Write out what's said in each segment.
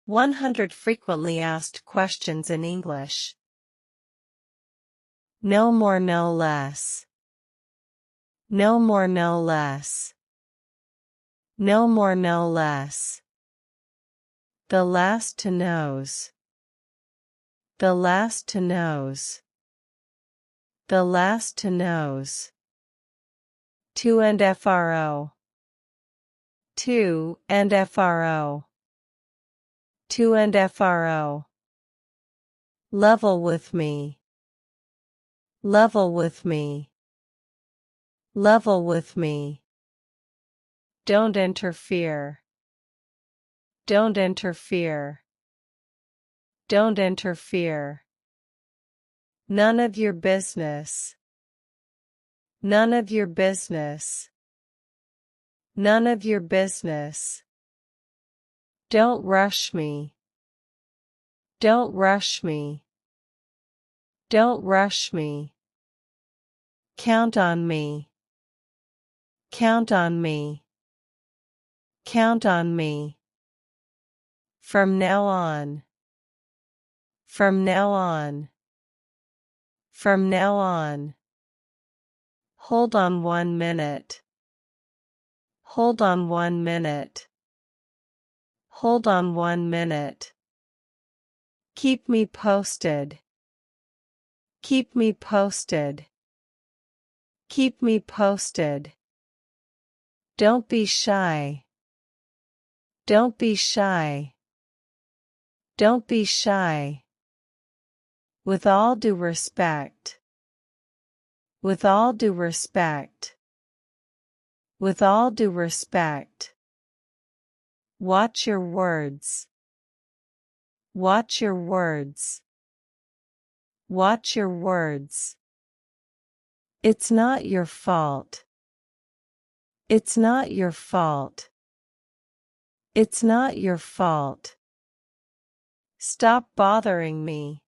100 frequently asked questions in English. No more, no less. No more, no less. No more, no less. The last to knows. The last to knows. The last to knows. To and fro. To and fro. To and fro. Level with me. Level with me. Level with me. Don't interfere. Don't interfere. Don't interfere. None of your business. None of your business. None of your business. Don't rush me. Don't rush me. Don't rush me. Count on me. Count on me. Count on me. From now on. From now on. From now on. Hold on 1 minute. Hold on 1 minute. Hold on 1 minute. Keep me posted. Keep me posted. Keep me posted. Don't be shy. Don't be shy. Don't be shy. With all due respect. With all due respect. With all due respect. Watch your words. Watch your words. Watch your words. It's not your fault. It's not your fault. It's not your fault. Stop bothering me.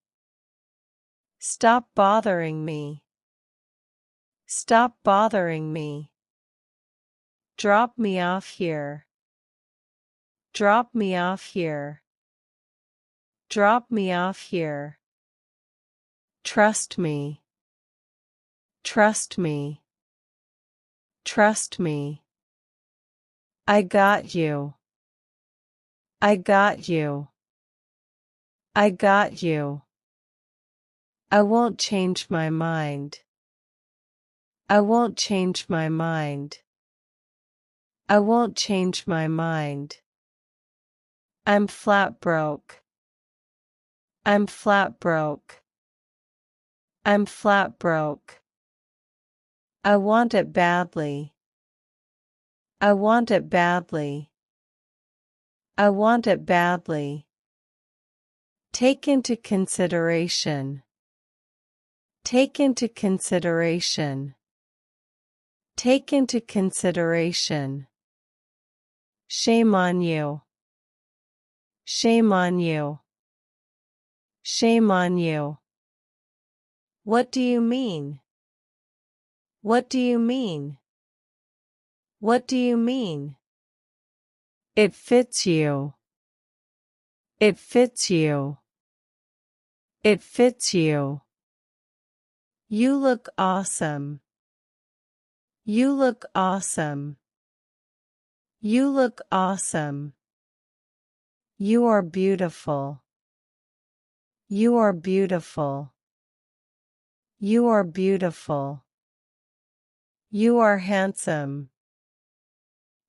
Stop bothering me. Stop bothering me. Drop me off here. Drop me off here. Drop me off here. Trust me. Trust me. Trust me. I got you. I got you. I got you. I won't change my mind. I won't change my mind. I won't change my mind. I'm flat broke. I'm flat broke. I'm flat broke. I want it badly. I want it badly. I want it badly. Take into consideration. Take into consideration. Take into consideration. Shame on you. Shame on you. Shame on you. What do you mean? What do you mean? What do you mean? It fits you. It fits you. It fits you. You look awesome. You look awesome. You look awesome. You are beautiful. You are beautiful. You are beautiful. You are handsome.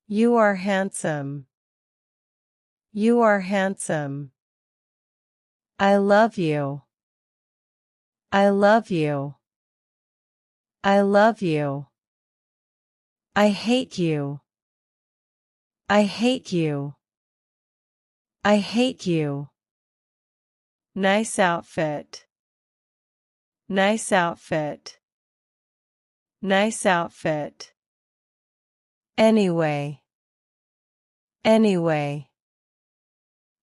You are handsome. You are handsome. I love you. I love you. I love you. I hate you. I hate you. I hate you. Nice outfit. Nice outfit. Nice outfit. Anyway. Anyway.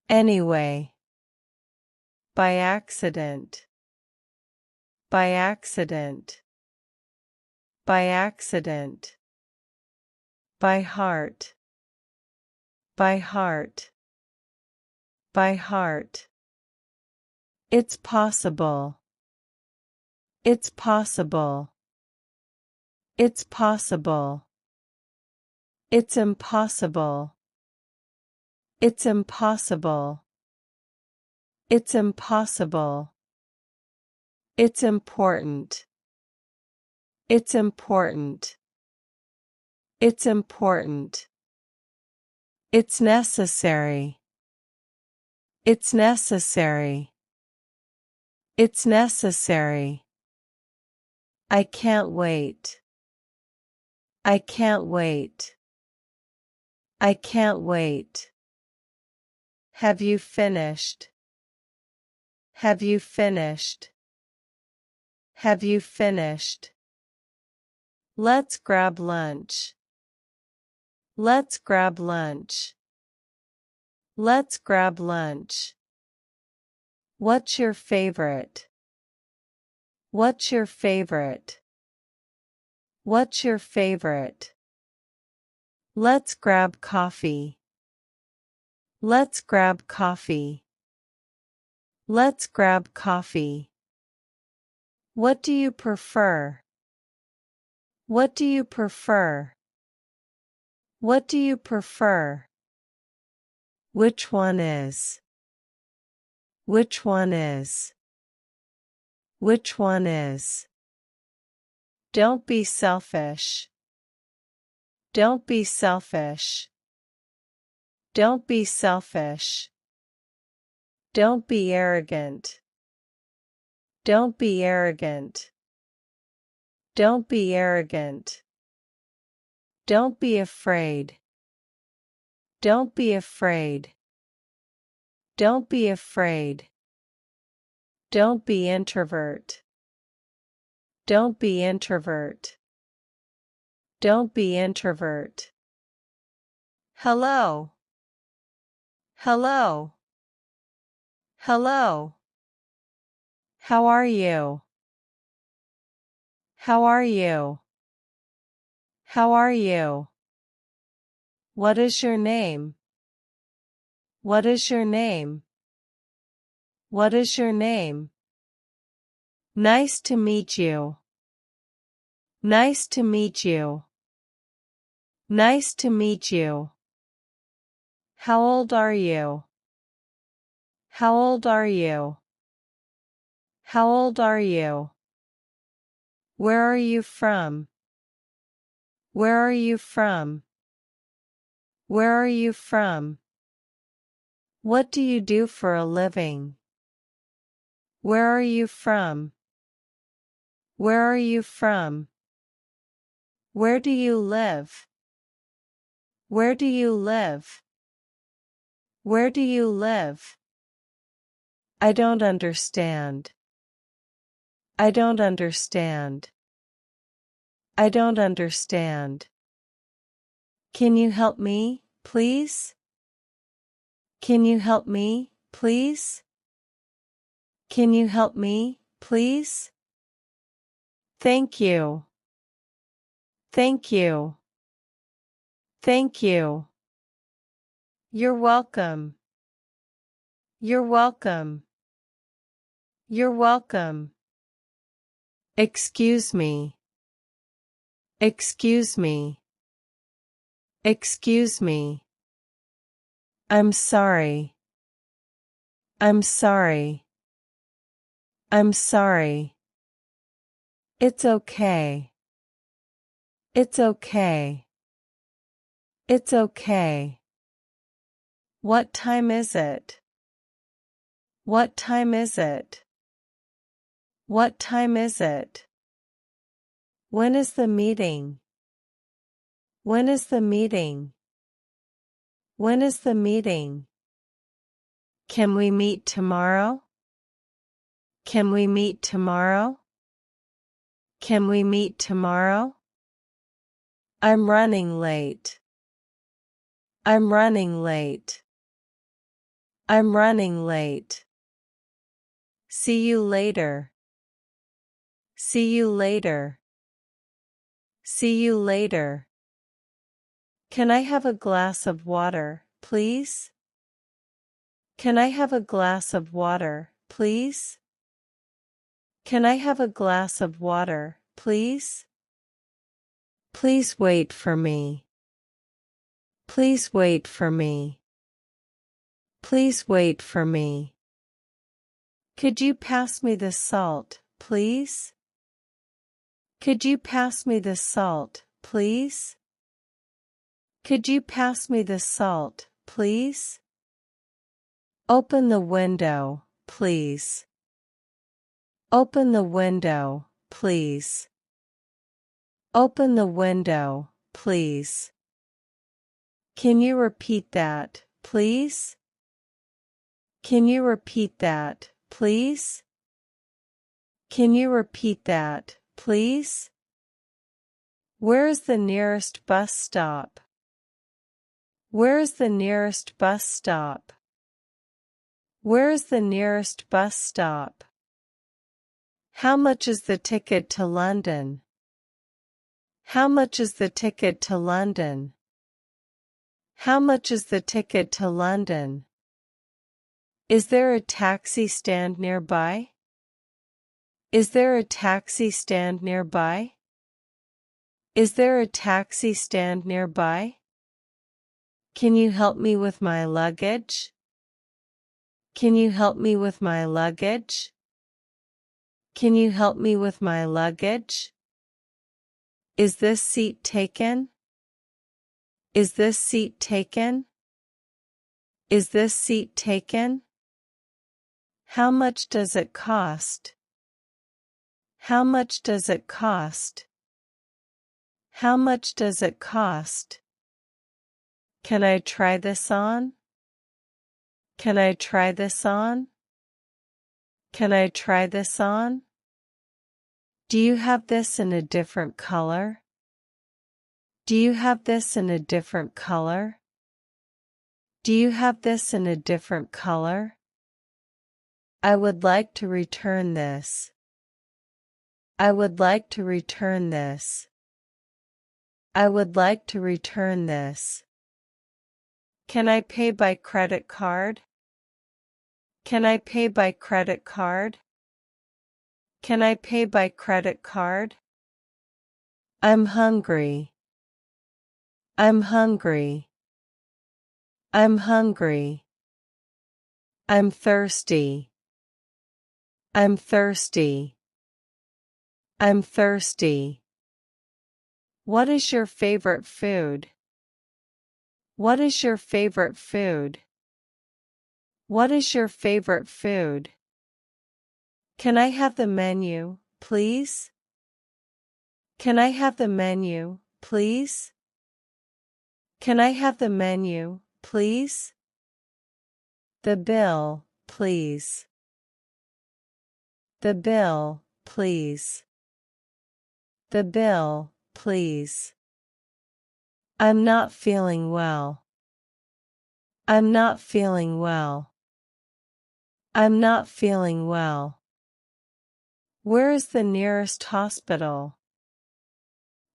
Anyway. By accident. By accident. By accident. By heart. By heart. By heart. It's possible. It's possible. It's possible. It's impossible. It's impossible. It's impossible. It's important. It's important. It's important. It's necessary. It's necessary. It's necessary. I can't wait. I can't wait. I can't wait. Have you finished? Have you finished? Have you finished? Let's grab lunch. Let's grab lunch. Let's grab lunch. What's your favorite? What's your favorite? What's your favorite? Let's grab coffee. Let's grab coffee. Let's grab coffee. What do you prefer? What do you prefer? What do you prefer? Which one is? Which one is? Which one is? Don't be selfish. Don't be selfish. Don't be selfish. Don't be arrogant. Don't be arrogant. Don't be arrogant. Don't be afraid. Don't be afraid. Don't be afraid. Don't be introvert. Don't be introvert. Don't be introvert. Hello. Hello. Hello. How are you? How are you? How are you? What is your name? What is your name? What is your name? Nice to meet you. Nice to meet you. Nice to meet you. How old are you? How old are you? How old are you? Where are you from? Where are you from? Where are you from? What do you do for a living? Where are you from? Where are you from? Where do you live? Where do you live? Where do you live? I don't understand. I don't understand. I don't understand. Can you help me, please? Can you help me, please? Can you help me, please? Thank you. Thank you. Thank you. You're welcome. You're welcome. You're welcome. Excuse me. Excuse me. Excuse me. I'm sorry. I'm sorry. I'm sorry. It's okay. It's okay. It's okay. What time is it? What time is it? What time is it? When is the meeting? When is the meeting? When is the meeting? Can we meet tomorrow? Can we meet tomorrow? Can we meet tomorrow? I'm running late. I'm running late. I'm running late. See you later. See you later. See you later. Can I have a glass of water, please? Can I have a glass of water, please? Can I have a glass of water, please? Please wait for me. Please wait for me. Please wait for me. Could you pass me the salt, please? Could you pass me the salt, please? Could you pass me the salt, please? Open the window, please. Open the window, please. Open the window, please. Can you repeat that, please? Can you repeat that, please? Can you repeat that, please? Where is the nearest bus stop? Where is the nearest bus stop? Where is the nearest bus stop? How much is the ticket to London? How much is the ticket to London? How much is the ticket to London? Is there a taxi stand nearby? Is there a taxi stand nearby? Is there a taxi stand nearby? Can you help me with my luggage? Can you help me with my luggage? Can you help me with my luggage? Is this seat taken? Is this seat taken? Is this seat taken? How much does it cost? How much does it cost? How much does it cost? Can I try this on? Can I try this on? Can I try this on? Do you have this in a different color? Do you have this in a different color? Do you have this in a different color? I would like to return this. I would like to return this. I would like to return this. Can I pay by credit card? Can I pay by credit card? Can I pay by credit card? I'm hungry. I'm hungry. I'm hungry. I'm thirsty. I'm thirsty. I'm thirsty. What is your favorite food? What is your favorite food? What is your favorite food? Can I have the menu, please? Can I have the menu, please? Can I have the menu, please? The bill, please. The bill, please. The bill, please. I'm not feeling well. I'm not feeling well. I'm not feeling well. Where is the nearest hospital?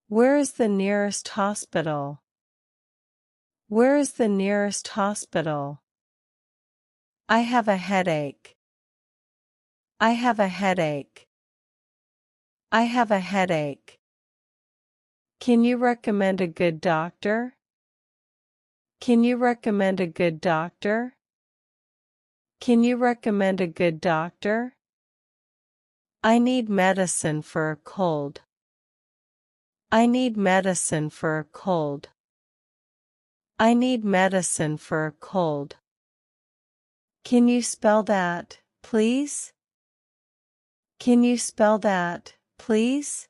Where is the nearest hospital? Where is the nearest hospital? I have a headache. I have a headache. I have a headache. Can you recommend a good doctor? Can you recommend a good doctor? Can you recommend a good doctor? I need medicine for a cold. I need medicine for a cold. I need medicine for a cold. Can you spell that, please? Can you spell that, please?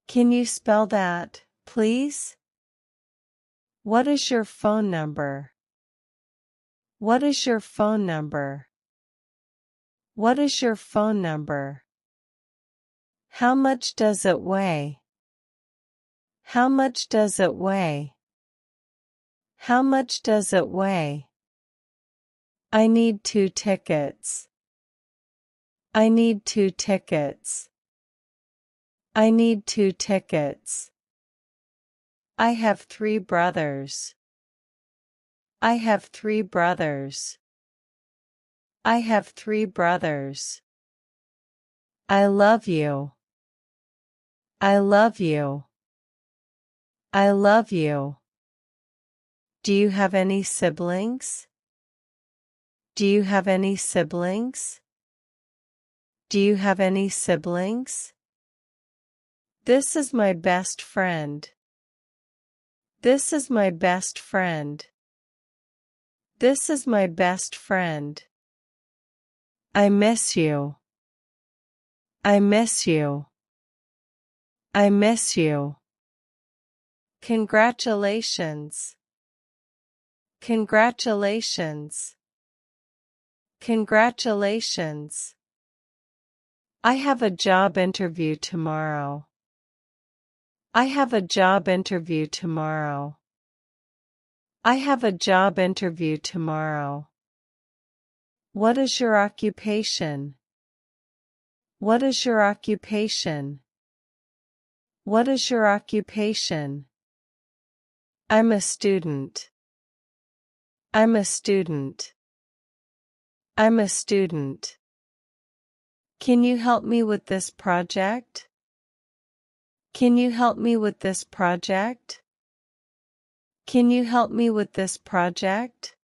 Can you spell that, please? What is your phone number? What is your phone number? What is your phone number? How much does it weigh? How much does it weigh? How much does it weigh? I need 2 tickets. I need 2 tickets. I need 2 tickets. I have 3 brothers. I have 3 brothers. I have 3 brothers. I love you. I love you. I love you. Do you have any siblings? Do you have any siblings? Do you have any siblings? This is my best friend. This is my best friend. This is my best friend. I miss you. I miss you. I miss you. Congratulations. Congratulations. Congratulations. I have a job interview tomorrow. I have a job interview tomorrow. I have a job interview tomorrow. What is your occupation? What is your occupation? What is your occupation? I'm a student. I'm a student. I'm a student. Can you help me with this project? Can you help me with this project? Can you help me with this project?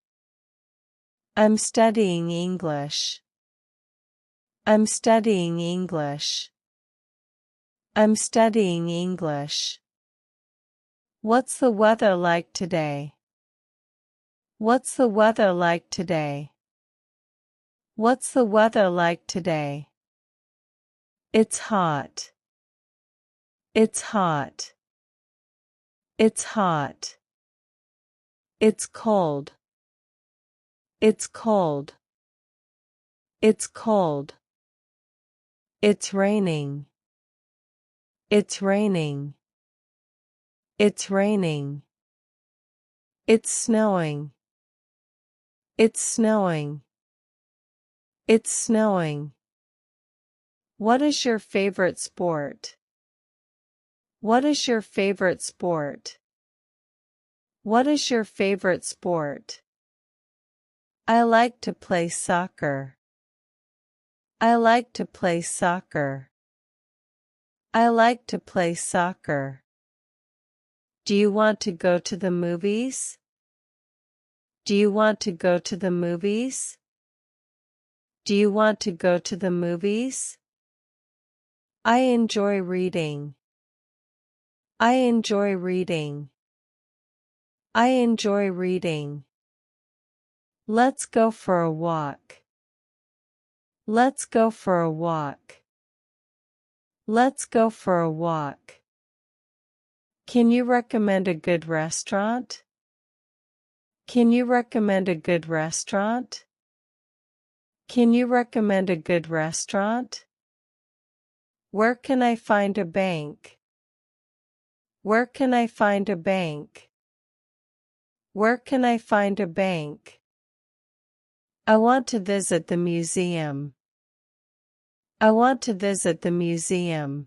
I'm studying English. I'm studying English. I'm studying English. What's the weather like today? What's the weather like today? What's the weather like today? It's hot. It's hot. It's hot. It's cold. It's cold. It's cold. It's raining. It's raining. It's raining. It's snowing. It's snowing. It's snowing. What is your favorite sport? What is your favorite sport? What is your favorite sport? I like to play soccer. I like to play soccer. I like to play soccer. Do you want to go to the movies? Do you want to go to the movies? Do you want to go to the movies? I enjoy reading. I enjoy reading. I enjoy reading. Let's go for a walk. Let's go for a walk. Let's go for a walk. Can you recommend a good restaurant? Can you recommend a good restaurant? Can you recommend a good restaurant? Where can I find a bank? Where can I find a bank? Where can I find a bank? I want to visit the museum. I want to visit the museum.